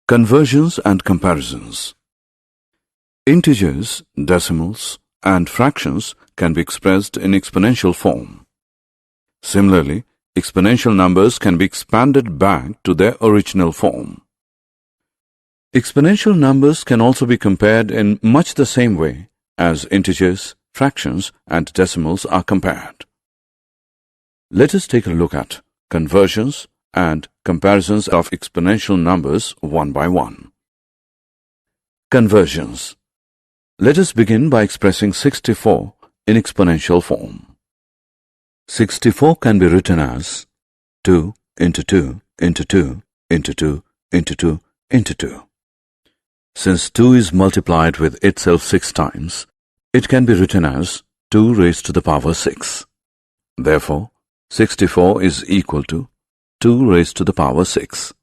Conversions and comparisons. Integers, decimals, and fractions can be expressed in exponential form. Similarly, exponential numbers can be expanded back to their original form. Exponential numbers can also be compared in much the same way as integers, fractions, and decimals are compared. Let us take a look at conversions and comparisons of exponential numbers one by one. Conversions. Let us begin by expressing 64 in exponential form. 64 can be written as 2 into 2 into 2 into 2 into 2 into 2. Since 2 is multiplied with itself 6 times, it can be written as 2 raised to the power 6. Therefore, 64 is equal to 2 raised to the power 6.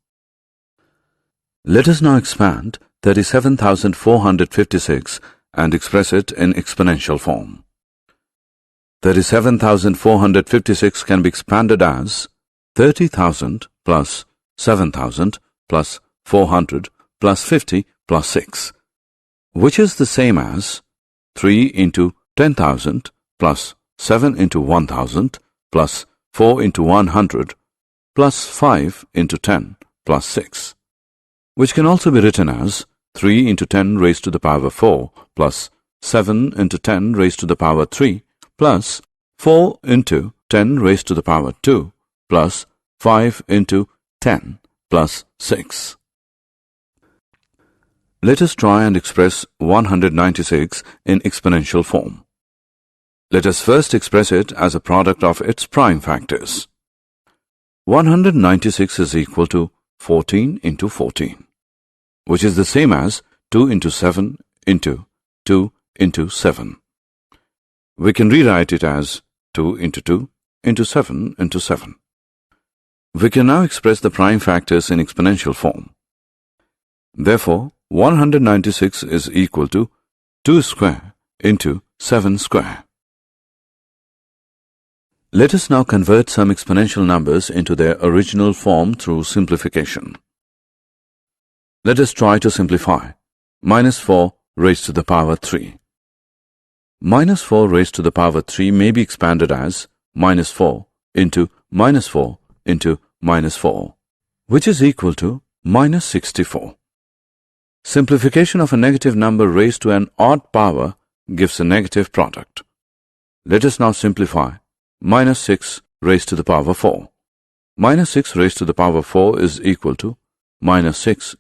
Let us now expand 37,456 and express it in exponential form. 37,456 can be expanded as 30,000 plus 7,000 plus 400 plus 50 plus 6, which is the same as 3 into 10,000 plus 7 into 1,000 plus 4 into 100 plus 5 into 10 plus 6, which can also be written as 3 into 10 raised to the power 4 plus 7 into 10 raised to the power 3 plus 4 into 10 raised to the power 2 plus 5 into 10 plus 6. Let us try and express 196 in exponential form. Let us first express it as a product of its prime factors. 196 is equal to 14 into 14, which is the same as 2 into 7 into 2 into 7. We can rewrite it as 2 into 2 into 7 into 7. We can now express the prime factors in exponential form. Therefore, 196 is equal to 2 square into 7 square. Let us now convert some exponential numbers into their original form through simplification. Let us try to simplify minus 4 raised to the power 3. Minus 4 raised to the power 3 may be expanded as minus 4 into minus 4 into minus 4, which is equal to minus 64. Simplification of a negative number raised to an odd power gives a negative product. Let us now simplify minus 6 raised to the power 4. Minus 6 raised to the power 4 is equal to minus 6